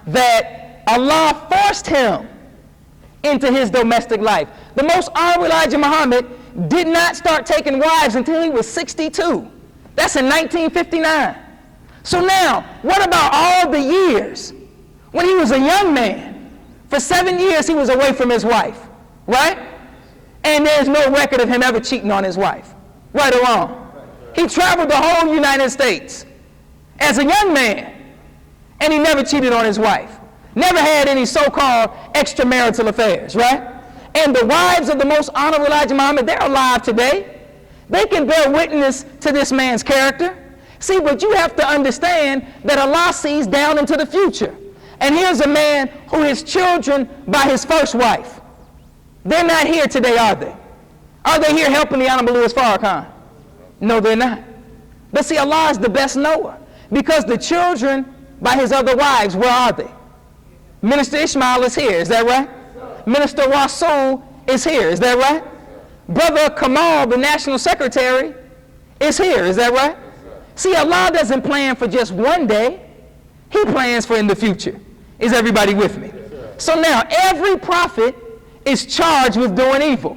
that Allah forced him into his domestic life. The Most Honorable Elijah Muhammad did not start taking wives until he was 62. That's in 1959. So now, what about all the years when he was a young man? For 7 years he was away from his wife, right? And there's no record of him ever cheating on his wife, right or wrong. He traveled the whole United States as a young man, and he never cheated on his wife. Never had any so-called extramarital affairs, right? And the wives of the Most Honorable Elijah Muhammad, they're alive today. They can bear witness to this man's character. See, but you have to understand that Allah sees down into the future. And here's a man who has children by his first wife. They're not here today, are they? Are they here helping the Honorable Louis Farrakhan? No, they're not. But see, Allah is the best knower, because the children by his other wives, where are they? Minister Ishmael is here, is that right? Minister Rasul is here, is that right? Brother Kamal, the National Secretary, is here, is that right? See, Allah doesn't plan for just one day. He plans for in the future. Is everybody with me? So now, every prophet is charged with doing evil.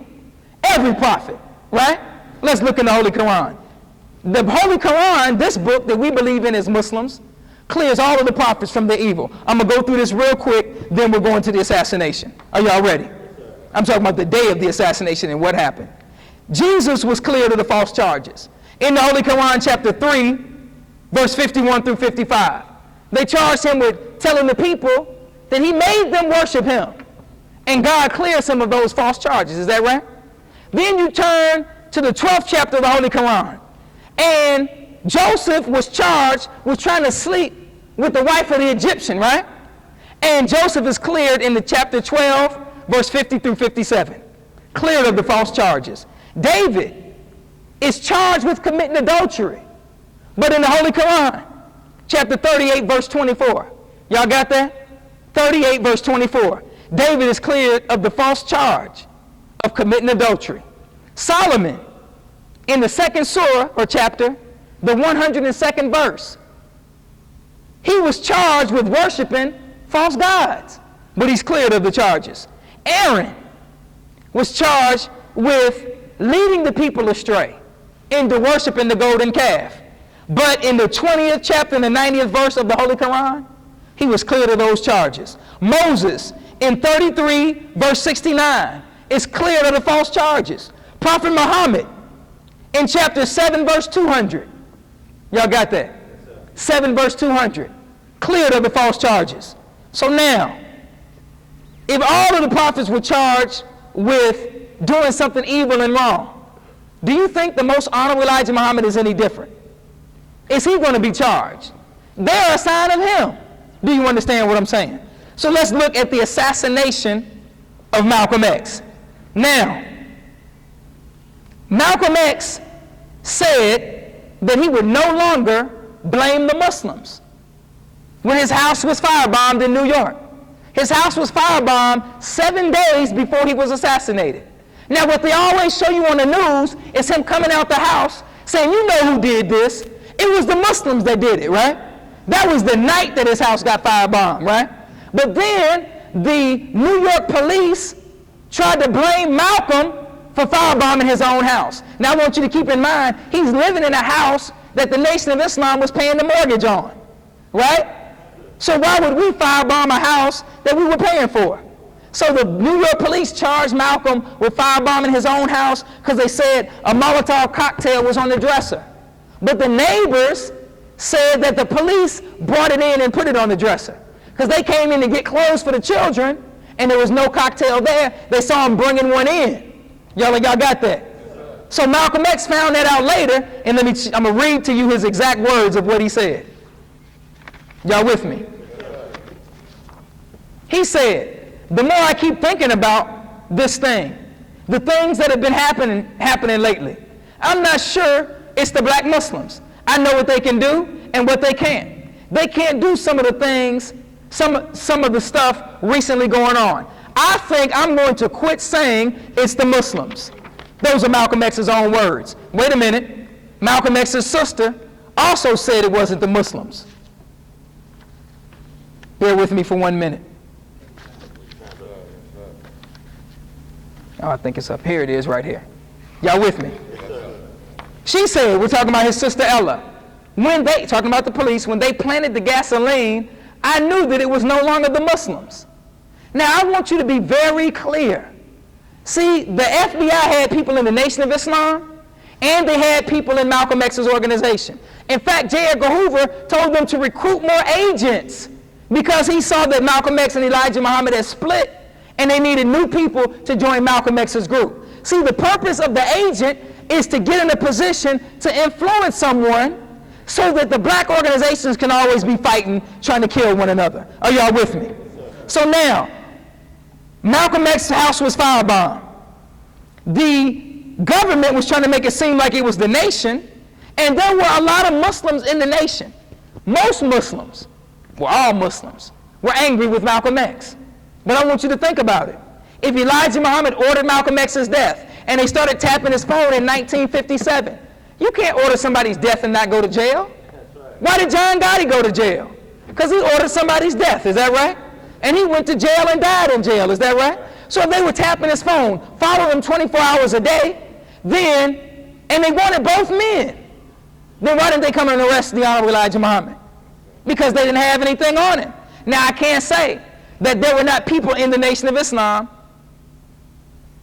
Every prophet, right? Let's look in the Holy Quran. The Holy Quran, this book that we believe in as Muslims, clears all of the prophets from their evil. I'm going to go through this real quick, then we'll go into the assassination. Are y'all ready? I'm talking about the day of the assassination and what happened. Jesus was cleared of the false charges. In the Holy Quran, chapter 3, verse 51 through 55, they charged him with telling the people that he made them worship him. And God cleared some of those false charges. Is that right? Then you turn to the 12th chapter of the Holy Quran. And Joseph was charged with trying to sleep with the wife of the Egyptian, right? And Joseph is cleared in the chapter 12, verse 50 through 57. Cleared of the false charges. David is charged with committing adultery. But in the Holy Quran, chapter 38, verse 24. Y'all got that? 38, verse 24. David is cleared of the false charge of committing adultery. Solomon, in the second surah, or chapter, the 102nd verse, he was charged with worshiping false gods, but he's cleared of the charges. Aaron was charged with leading the people astray into worshiping the golden calf. But in the 20th chapter and the 90th verse of the Holy Quran, he was cleared of those charges. Moses, in 33, verse 69, is cleared of the false charges. Prophet Muhammad, in chapter 7, verse 200, y'all got that? 7, verse 200, cleared of the false charges. So now, if all of the prophets were charged with doing something evil and wrong, do you think the Most Honorable Elijah Muhammad is any different? Is he going to be charged? They're a sign of him. Do you understand what I'm saying? So let's look at the assassination of Malcolm X. Now, Malcolm X said that he would no longer blame the Muslims when his house was firebombed in New York. His house was firebombed 7 days before he was assassinated. Now, what they always show you on the news is him coming out the house saying, you know who did this? It was the Muslims that did it, right? That was the night that his house got firebombed, right? But then the New York police tried to blame Malcolm for firebombing his own house. Now, I want you to keep in mind, he's living in a house that the Nation of Islam was paying the mortgage on, right? So why would we firebomb a house that we were paying for? So the New York police charged Malcolm with firebombing his own house because they said a Molotov cocktail was on the dresser. But the neighbors said that the police brought it in and put it on the dresser because they came in to get clothes for the children and there was no cocktail there. They saw him bringing one in. Y'all got that? So Malcolm X found that out later, and I'm going to read to you his exact words of what he said. Y'all with me? He said, the more I keep thinking about this thing, the things that have been happening lately, I'm not sure it's the black Muslims. I know what they can do and what they can't. They can't do some of the things, some of the stuff recently going on. I think I'm going to quit saying it's the Muslims. Those are Malcolm X's own words. Wait a minute. Malcolm X's sister also said it wasn't the Muslims. Bear with me for 1 minute. Oh, I think it's up. Here it is right here. Y'all with me? She said, we're talking about his sister Ella. When they, talking about the police, when they planted the gasoline, I knew that it was no longer the Muslims. Now, I want you to be very clear. See, the FBI had people in the Nation of Islam, and they had people in Malcolm X's organization. In fact, J. Edgar Hoover told them to recruit more agents because he saw that Malcolm X and Elijah Muhammad had split, and they needed new people to join Malcolm X's group. See, the purpose of the agent is to get in a position to influence someone so that the black organizations can always be fighting, trying to kill one another. Are y'all with me? So now, Malcolm X's house was firebombed. The government was trying to make it seem like it was the nation, and there were a lot of Muslims in the nation. Most Muslims, well, all Muslims, were angry with Malcolm X. But I want you to think about it. If Elijah Muhammad ordered Malcolm X's death, and they started tapping his phone in 1957, you can't order somebody's death and not go to jail. Why did John Gotti go to jail? Because he ordered somebody's death, is that right? And he went to jail and died in jail, is that right? So if they were tapping his phone, following him 24 hours a day, then, and they wanted both men, then why didn't they come and arrest the Honorable Elijah Muhammad? Because they didn't have anything on him. Now I can't say that there were not people in the Nation of Islam,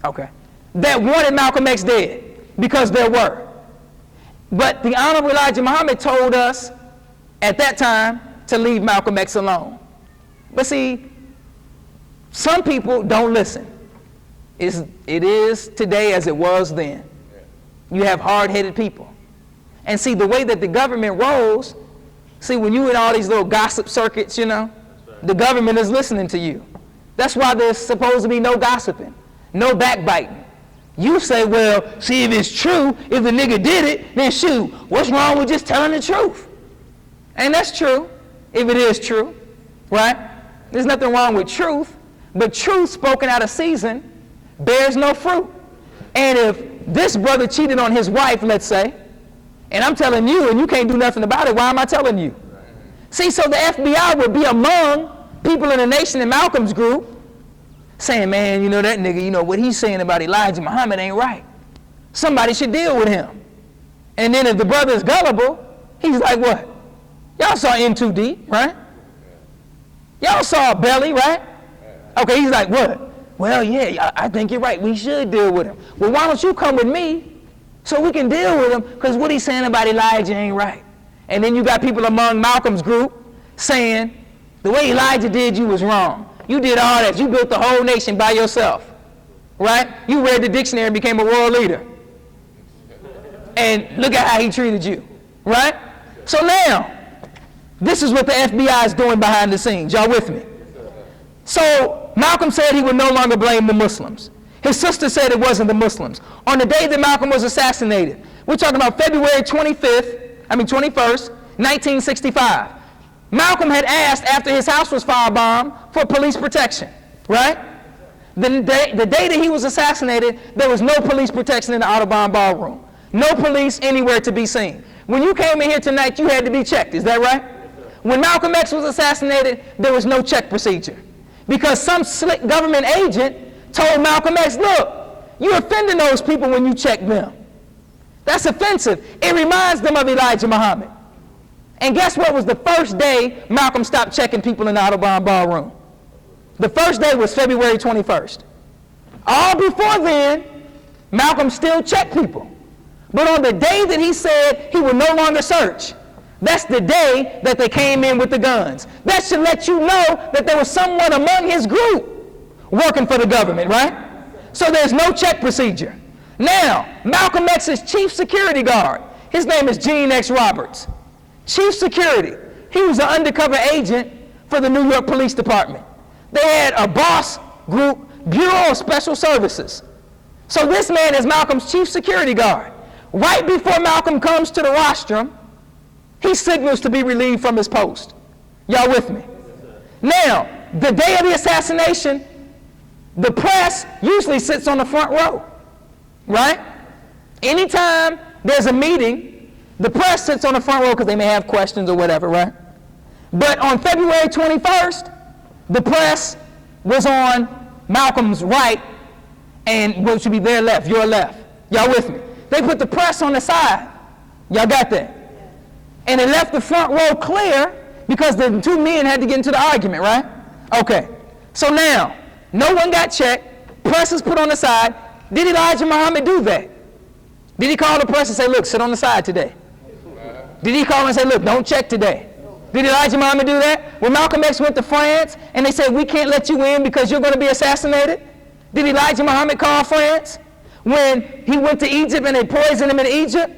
okay, that wanted Malcolm X dead, because there were. But the Honorable Elijah Muhammad told us at that time to leave Malcolm X alone. But see, some people don't listen. It is today as it was then. You have hard-headed people. And see, the way that the government rolls, see, when you in all these little gossip circuits, you know, the government is listening to you. That's why there's supposed to be no gossiping, no backbiting. You say, well, see, if it's true, if the nigga did it, then shoot, what's wrong with just telling the truth? And that's true, if it is true, right? There's nothing wrong with truth, but truth spoken out of season bears no fruit. And if this brother cheated on his wife, let's say, and I'm telling you, and you can't do nothing about it, why am I telling you? See, so the FBI would be among people in the Nation in Malcolm's group, saying, man, you know, that nigga, you know, what he's saying about Elijah Muhammad ain't right. Somebody should deal with him. And then if the brother is gullible, he's like, what? Y'all saw N2D, right? Y'all saw Belly, right? Okay, he's like, what? Well, yeah, I think you're right. We should deal with him. Well, why don't you come with me so we can deal with him, because what he's saying about Elijah ain't right. And then you got people among Malcolm's group saying, the way Elijah did you was wrong. You did all that. You built the whole nation by yourself, right? You read the dictionary and became a world leader. And look at how he treated you, right? So now, this is what the FBI is doing behind the scenes. Y'all with me? So Malcolm said he would no longer blame the Muslims. His sister said it wasn't the Muslims. On the day that Malcolm was assassinated, we're talking about February 21st, 1965. Malcolm had asked after his house was firebombed for police protection, right? The day that he was assassinated, there was no police protection in the Audubon ballroom. No police anywhere to be seen. When you came in here tonight, you had to be checked, is that right? When Malcolm X was assassinated, there was no check procedure. Because some slick government agent told Malcolm X, look, you're offending those people when you check them. That's offensive. It reminds them of Elijah Muhammad. And guess what was the first day Malcolm stopped checking people in the Audubon ballroom? The first day was February 21st. All before then, Malcolm still checked people. But on the day that he said he would no longer search, that's the day that they came in with the guns. That should let you know that there was someone among his group working for the government, right? So there's no check procedure. Now, Malcolm X's chief security guard, his name is Gene X. Roberts. Chief security. He was an undercover agent for the New York Police Department. They had a boss group, Bureau of Special Services. So this man is Malcolm's chief security guard. Right before Malcolm comes to the rostrum, he signals to be relieved from his post. Y'all with me? Now, the day of the assassination, the press usually sits on the front row, right? Anytime there's a meeting, the press sits on the front row because they may have questions or whatever, right? But on February 21st, the press was on Malcolm's right and what should be their left, your left. Y'all with me? They put the press on the side. Y'all got that? And it left the front row clear because the two men had to get into the argument, right? Okay. So now, no one got checked. Press is put on the side. Did Elijah Muhammad do that? Did he call the press and say, look, sit on the side today? Did he call and say, look, don't check today? Did Elijah Muhammad do that? When Malcolm X went to France and they said, we can't let you in because you're going to be assassinated? Did Elijah Muhammad call France? When he went to Egypt and they poisoned him in Egypt?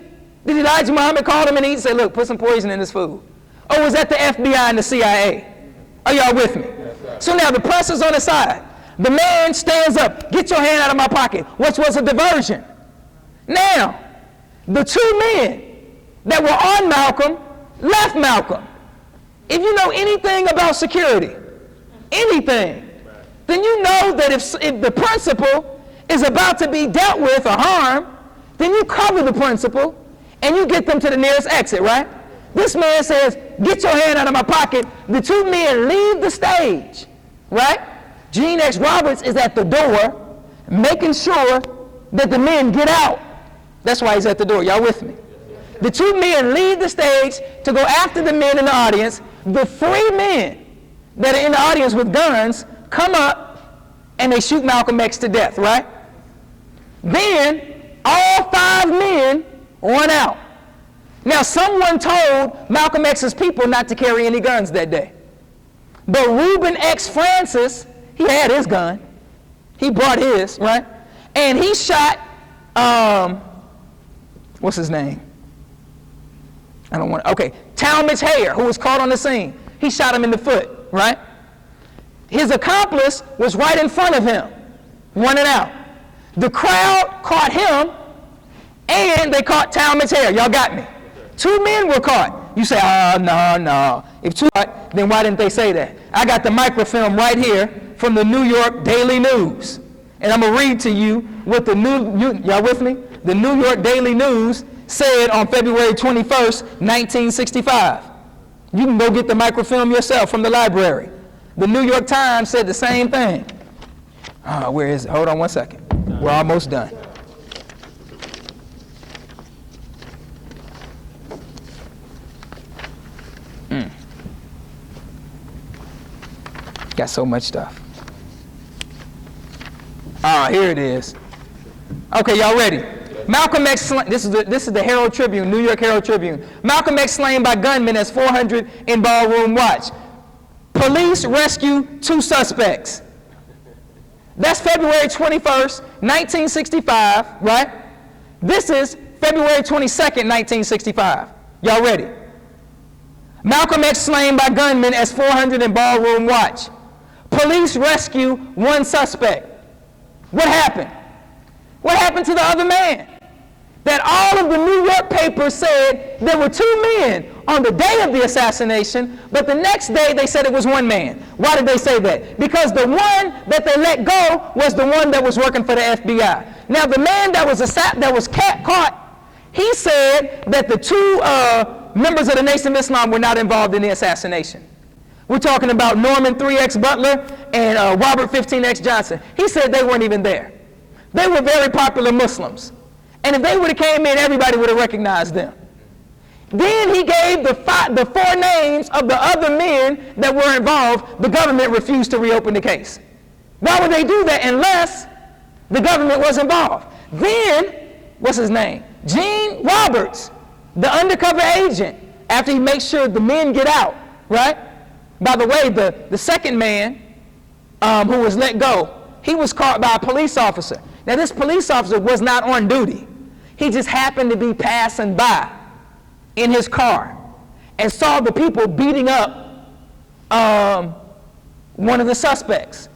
Did Elijah Muhammad call him in Egypt and say, look, put some poison in this food? Or was that the FBI and the CIA? Are y'all with me? So now the press is on the side. The man stands up. Get your hand out of my pocket. Which was a diversion. Now, the two men that were on Malcolm left Malcolm. If you know anything about security, anything, then you know that if the principal is about to be dealt with or harmed, then you cover the principal and you get them to the nearest exit, right? This man says, get your hand out of my pocket. The two men leave the stage, right? Gene X. Roberts is at the door making sure that the men get out. That's why he's at the door. Y'all with me? The two men leave the stage to go after the men in the audience. The three men that are in the audience with guns come up and they shoot Malcolm X to death, right? Then all five men run out. Now someone told Malcolm X's people not to carry any guns that day. But Reuben X. Francis, he had his gun. He brought his, right? And he shot, what's his name? Talmadge Hayer, who was caught on the scene. He shot him in the foot, right? His accomplice was right in front of him, running out. The crowd caught him, and they caught Talmadge Hayer. Y'all got me? Two men were caught. You say, oh, no. If two caught, then why didn't they say that? I got the microfilm right here from the New York Daily News. And I'm going to read to you what y'all with me? The New York Daily News said on February 21st, 1965. You can go get the microfilm yourself from the library. The New York Times said the same thing. Where is it? Hold on one second. We're almost done. Got so much stuff. Here it is. Okay, y'all ready? Malcolm X, this is the Herald Tribune, New York Herald Tribune. Malcolm X slain by gunmen as 400 in ballroom watch. Police rescue two suspects. That's February 21st, 1965, right? This is February 22nd, 1965. Y'all ready? Malcolm X slain by gunmen as 400 in ballroom watch. Police rescue one suspect. What happened? What happened to the other man? That all of the New York papers said there were two men on the day of the assassination, but the next day they said it was one man. Why did they say that? Because the one that they let go was the one that was working for the FBI. Now the man that was caught, he said that the two members of the Nation of Islam were not involved in the assassination. We're talking about Norman 3X Butler and Robert 15X Johnson. He said they weren't even there. They were very popular Muslims. And if they would have came in, everybody would have recognized them. Then he gave the four names of the other men that were involved. The government refused to reopen the case. Why would they do that unless the government was involved? Then, what's his name? Gene Roberts, the undercover agent, after he makes sure the men get out, right? By the way, the second man who was let go, he was caught by a police officer. Now this police officer was not on duty. He just happened to be passing by in his car and saw the people beating up one of the suspects.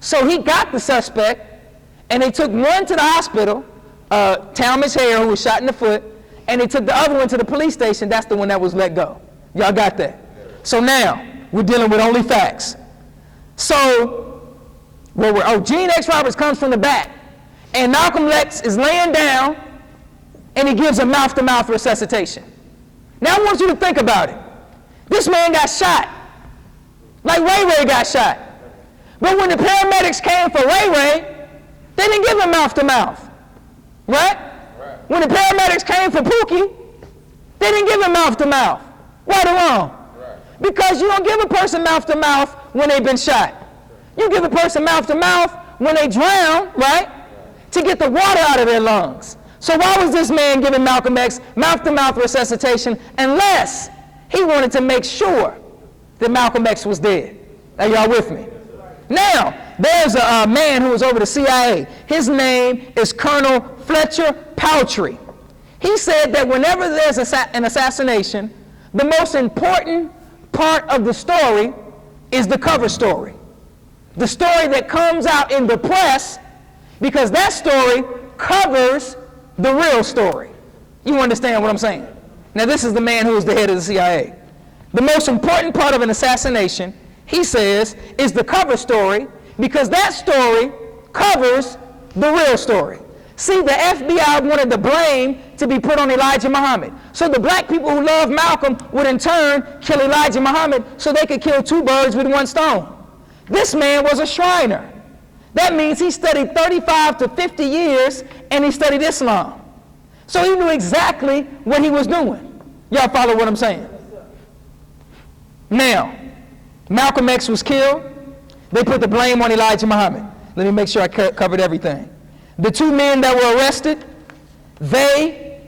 So he got the suspect and they took one to the hospital, Talmadge Hayer, who was shot in the foot, and they took the other one to the police station. That's the one that was let go. Y'all got that? So now we're dealing with only facts. So Gene X. Roberts comes from the back, and Malcolm X is laying down, and he gives a mouth-to-mouth resuscitation. Now I want you to think about it. This man got shot, like Ray Ray got shot. But when the paramedics came for Ray Ray, they didn't give him mouth to mouth. Right? When the paramedics came for Pookie, they didn't give him mouth to mouth. Right or wrong? Because you don't give a person mouth to mouth when they've been shot. You give a person mouth to mouth when they drown, right? To get the water out of their lungs. So why was this man giving Malcolm X mouth-to-mouth resuscitation unless he wanted to make sure that Malcolm X was dead? Are y'all with me? Now, there's a man who was over the CIA. His name is Colonel Fletcher Powtry. He said that whenever there's an assassination, the most important part of the story is the cover story. The story that comes out in the press, because that story covers the real story. You understand what I'm saying? Now, this is the man who is the head of the CIA. The most important part of an assassination, he says, is the cover story, because that story covers the real story. See, the FBI wanted the blame to be put on Elijah Muhammad. So the black people who loved Malcolm would in turn kill Elijah Muhammad so they could kill two birds with one stone. This man was a Shriner. That means he studied 35 to 50 years and he studied Islam. So he knew exactly what he was doing. Y'all follow what I'm saying? Now, Malcolm X was killed. They put the blame on Elijah Muhammad. Let me make sure I covered everything. The two men that were arrested, they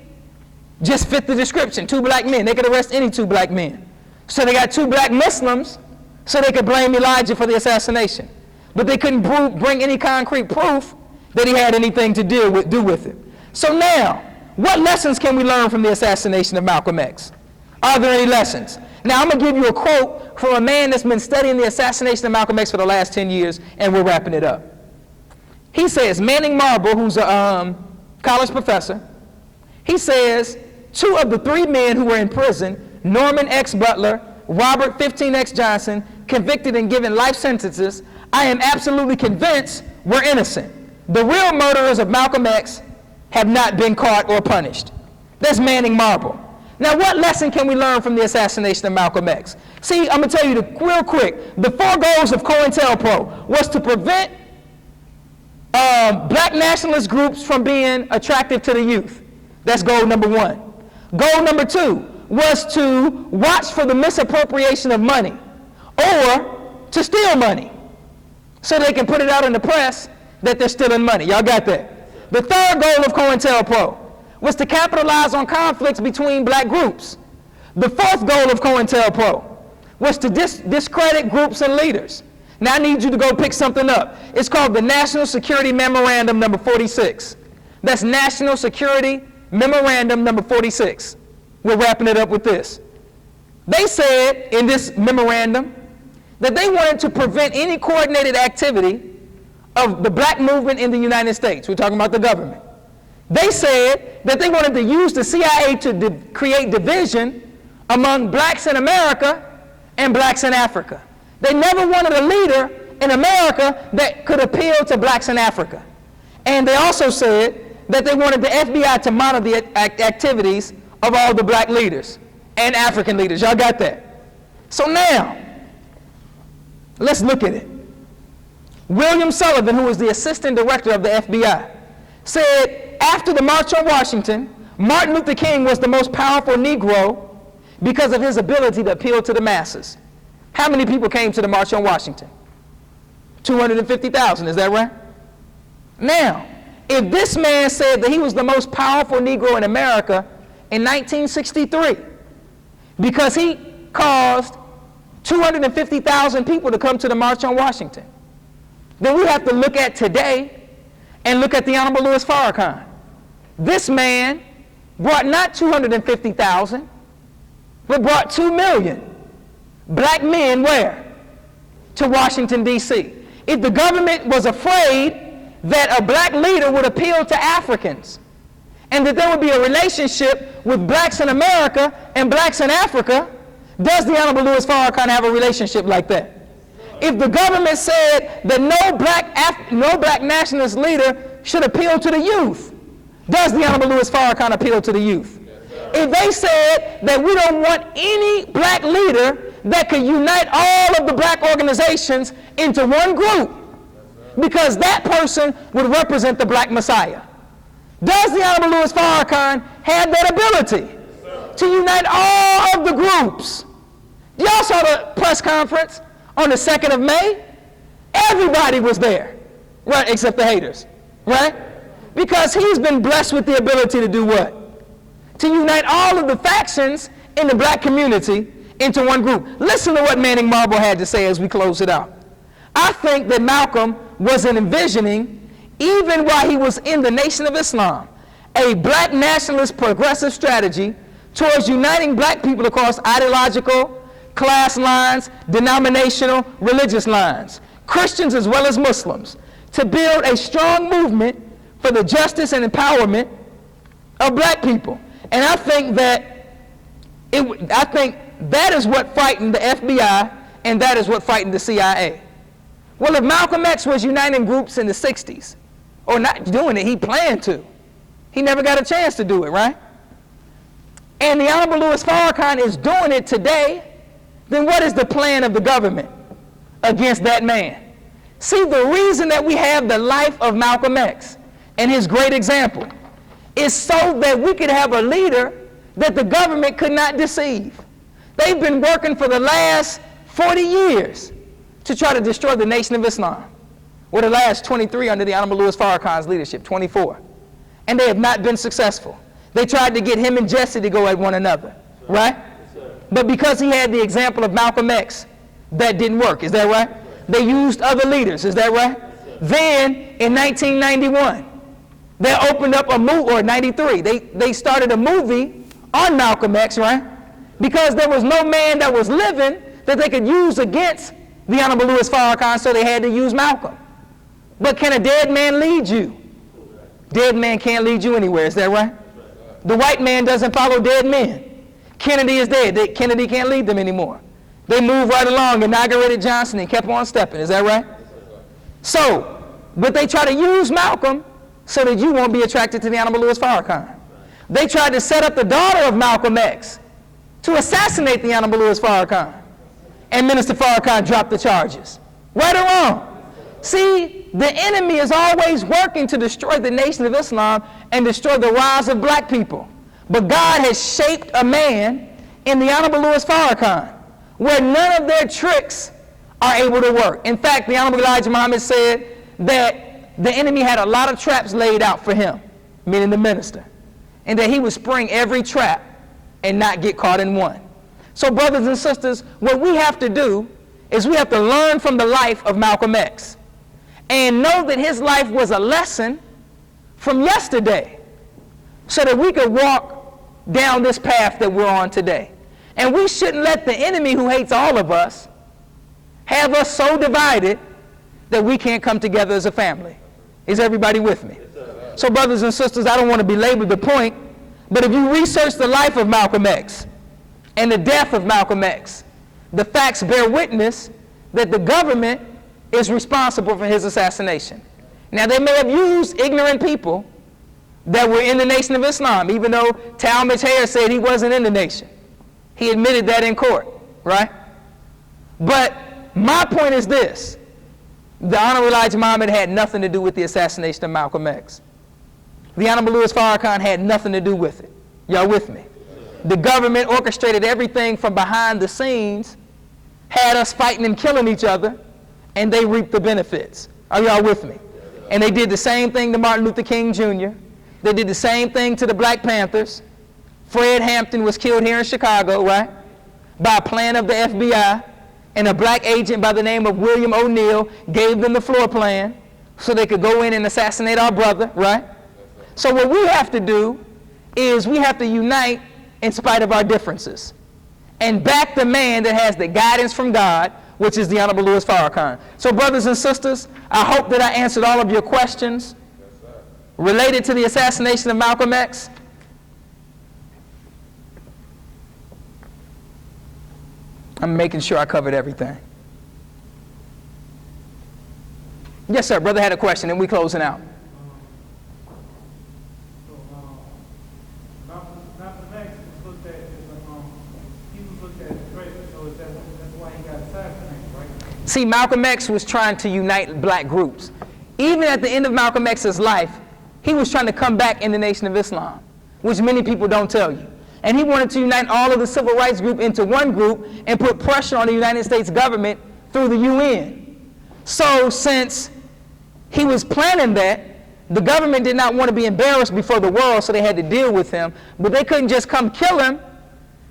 just fit the description, two black men. They could arrest any two black men. So they got two black Muslims so they could blame Elijah for the assassination. But they couldn't bring any concrete proof that he had anything to do with it. So now, what lessons can we learn from the assassination of Malcolm X? Are there any lessons? Now, I'm going to give you a quote from a man that's been studying the assassination of Malcolm X for the last 10 years, and we're wrapping it up. He says, Manning Marble, who's a college professor, he says, two of the three men who were in prison, Norman X. Butler, Robert 15X Johnson, convicted and given life sentences, I am absolutely convinced were innocent. The real murderers of Malcolm X have not been caught or punished. That's Manning Marble. Now, what lesson can we learn from the assassination of Malcolm X? See, I'm going to tell you real quick. The 4 goals of COINTELPRO was to prevent black nationalist groups from being attractive to the youth. That's goal number 1. Goal number 2 was to watch for the misappropriation of money or to steal money so they can put it out in the press that they're stealing money. Y'all got that? The 3rd goal of COINTELPRO was to capitalize on conflicts between black groups. The 4th goal of COINTELPRO was to discredit groups and leaders. Now I need you to go pick something up. It's called the National Security Memorandum number 46. That's National Security Memorandum number 46. We're wrapping it up with this. They said in this memorandum that they wanted to prevent any coordinated activity of the black movement in the United States. We're talking about the government. They said that they wanted to use the CIA to create division among blacks in America and blacks in Africa. They never wanted a leader in America that could appeal to blacks in Africa. And they also said that they wanted the FBI to monitor the activities of all the black leaders and African leaders. Y'all got that? So now, let's look at it. William Sullivan, who was the assistant director of the FBI, said after the March on Washington, Martin Luther King was the most powerful Negro because of his ability to appeal to the masses. How many people came to the March on Washington? 250,000, is that right? Now, if this man said that he was the most powerful Negro in America in 1963 because he caused 250,000 people to come to the March on Washington, then we have to look at today and look at the Honorable Louis Farrakhan. This man brought not 250,000, but brought 2 million black men where? To Washington, D.C. If the government was afraid that a black leader would appeal to Africans and that there would be a relationship with blacks in America and blacks in Africa, does the Honorable Louis Farrakhan have a relationship like that? If the government said that no black nationalist leader should appeal to the youth, does the Honorable Louis Farrakhan appeal to the youth? If they said that we don't want any black leader that could unite all of the black organizations into one group, because that person would represent the black Messiah. Does the Honorable Louis Farrakhan have that ability to unite all of the groups? Y'all saw the press conference on the 2nd of May? Everybody was there, right, except the haters, right? Because he's been blessed with the ability to do what? To unite all of the factions in the black community into one group. Listen to what Manning Marble had to say as we close it out. I think that Malcolm wasn't envisioning, even while he was in the Nation of Islam, a black nationalist progressive strategy towards uniting black people across ideological, class lines, denominational, religious lines, Christians as well as Muslims, to build a strong movement for the justice and empowerment of black people. And I think that is what frightened the FBI, and that is what frightened the CIA. Well, if Malcolm X was uniting groups in the 60s, or not doing it, he planned to. He never got a chance to do it, right? And the Honorable Louis Farrakhan is doing it today, then what is the plan of the government against that man? See, the reason that we have the life of Malcolm X and his great example is so that we could have a leader that the government could not deceive. They've been working for the last 40 years to try to destroy the Nation of Islam. Or the last 23 under the Honorable Louis Farrakhan's leadership, 24. And they have not been successful. They tried to get him and Jesse to go at one another, right? But because he had the example of Malcolm X, that didn't work, is that right? They used other leaders, is that right? Then, in 1991, they opened up a movie, or 93, they started a movie on Malcolm X, right? Because there was no man that was living that they could use against the Honorable Louis Farrakhan, so they had to use Malcolm. But can a dead man lead you? Dead man can't lead you anywhere, is that right? The white man doesn't follow dead men. Kennedy is dead. Kennedy can't lead them anymore. They moved right along, inaugurated Johnson, and kept on stepping, is that right? So, but they try to use Malcolm so that you won't be attracted to the Honorable Louis Farrakhan. They tried to set up the daughter of Malcolm X to assassinate the Honorable Louis Farrakhan. And Minister Farrakhan dropped the charges. Right or wrong? See, the enemy is always working to destroy the Nation of Islam and destroy the rise of black people. But God has shaped a man in the Honorable Louis Farrakhan where none of their tricks are able to work. In fact, the Honorable Elijah Muhammad said that the enemy had a lot of traps laid out for him, meaning the minister, and that he would spring every trap and not get caught in one. So brothers and sisters, what we have to do is we have to learn from the life of Malcolm X and know that his life was a lesson from yesterday so that we could walk down this path that we're on today. And we shouldn't let the enemy who hates all of us have us so divided that we can't come together as a family. Is everybody with me? So brothers and sisters, I don't want to belabor the point, but if you research the life of Malcolm X and the death of Malcolm X, the facts bear witness that the government is responsible for his assassination. Now, they may have used ignorant people that were in the Nation of Islam, even though Talmadge Hayer said he wasn't in the nation. He admitted that in court, right? But my point is this. The Honorable Elijah Muhammad had nothing to do with the assassination of Malcolm X. The Honorable Louis Farrakhan had nothing to do with it. Y'all with me? The government orchestrated everything from behind the scenes, had us fighting and killing each other, and they reaped the benefits. Are y'all with me? And they did the same thing to Martin Luther King Jr. They did the same thing to the Black Panthers. Fred Hampton was killed here in Chicago, right? By a plan of the FBI, and a black agent by the name of William O'Neill gave them the floor plan so they could go in and assassinate our brother, right? So what we have to do is we have to unite in spite of our differences and back the man that has the guidance from God, which is the Honorable Louis Farrakhan. So brothers and sisters, I hope that I answered all of your questions related to the assassination of Malcolm X. I'm making sure I covered everything. Yes, sir. Brother had a question, and we closing out. Malcolm X was looked at as he was looked at as great. So is that See, Malcolm X was trying to unite black groups. Even at the end of Malcolm X's life, he was trying to come back in the Nation of Islam, which many people don't tell you. And he wanted to unite all of the civil rights group into one group and put pressure on the United States government through the UN. So since he was planning that, the government did not want to be embarrassed before the world, so they had to deal with him. But they couldn't just come kill him.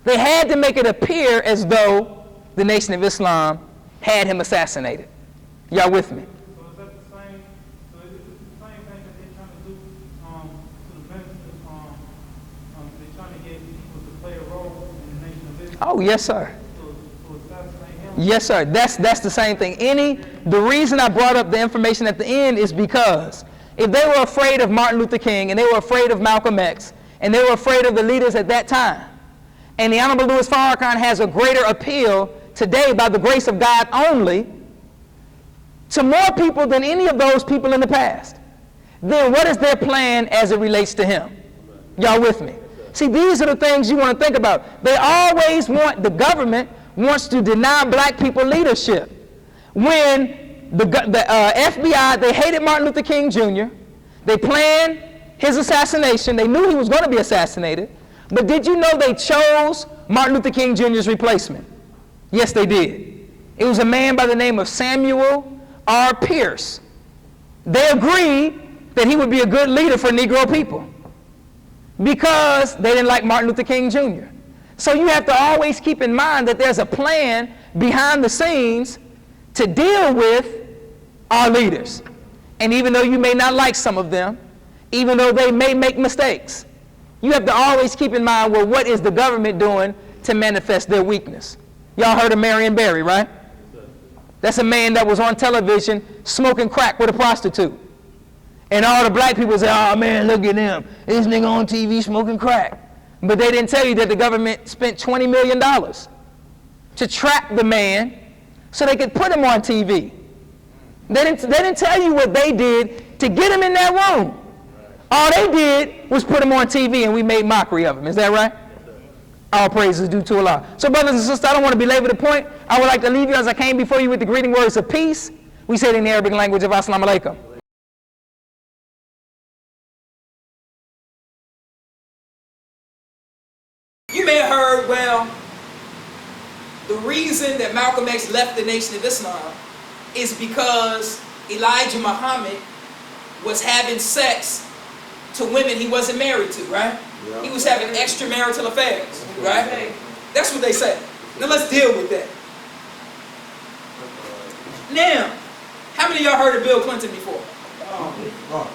They had to make it appear as though the Nation of Islam had him assassinated. Y'all with me? So is that the same? So is it the same thing that they're trying to do to the benefit they're trying to get people to play a role in the Nation of Islam? Oh, yes, sir. To assassinate him? Yes, sir. That's the same thing. The reason I brought up the information at the end is because if they were afraid of Martin Luther King and they were afraid of Malcolm X and they were afraid of the leaders at that time, and the Honorable Louis Farrakhan has a greater appeal today by the grace of God only to more people than any of those people in the past, then what is their plan as it relates to him? Y'all with me? See, these are the things you want to think about. They always want, the government wants to deny black people leadership. When the FBI, they hated Martin Luther King Jr., they planned his assassination, they knew he was going to be assassinated, but did you know they chose Martin Luther King Jr.'s replacement? Yes, they did. It was a man by the name of Samuel R. Pierce. They agreed that he would be a good leader for Negro people because they didn't like Martin Luther King Jr. So you have to always keep in mind that there's a plan behind the scenes to deal with our leaders. And even though you may not like some of them, even though they may make mistakes, you have to always keep in mind, well, what is the government doing to manifest their weakness? Y'all heard of Marion Barry, right? That's a man that was on television smoking crack with a prostitute. And all the black people say, oh man, look at him. This nigga on TV smoking crack. But they didn't tell you that the government spent $20 million to trap the man so they could put him on TV. They didn't tell you what they did to get him in that room. All they did was put him on TV and we made mockery of him. Is that right? All praises due to Allah. So brothers and sisters, I don't want to belabor the point. I would like to leave you as I came before you with the greeting words of peace. We say it in the Arabic language of Assalamu alaikum. You may have heard, well, the reason that Malcolm X left the Nation of Islam is because Elijah Muhammad was having sex to women he wasn't married to, right? Yeah. He was having extramarital affairs, right? That's what they say. Now let's deal with that. Now, how many of y'all heard of Bill Clinton before?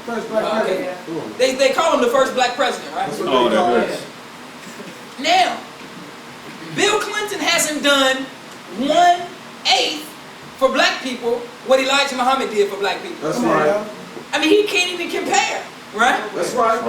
First black president. They call him the first black president, right? Oh, that Now, Bill Clinton hasn't done 1/8 for black people what Elijah Muhammad did for black people. That's right. I mean, he can't even compare, right? That's right.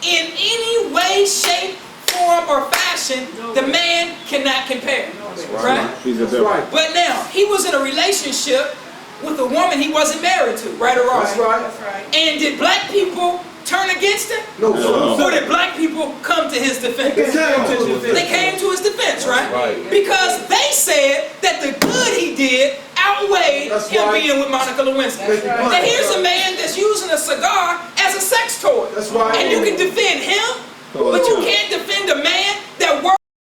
In any way, shape, form, or fashion, the man cannot compare, right? That's right. But now, he was in a relationship with a woman he wasn't married to, right or wrong? That's right. And did black people turn against him? No. Or did black people come to his defense? They came to his defense, right? Because they said that the good he did outweighed him being with Monica Lewinsky. Now here's a man that's using a cigar as a sex toy. That's right. And you can defend him, but you can't defend a man that worked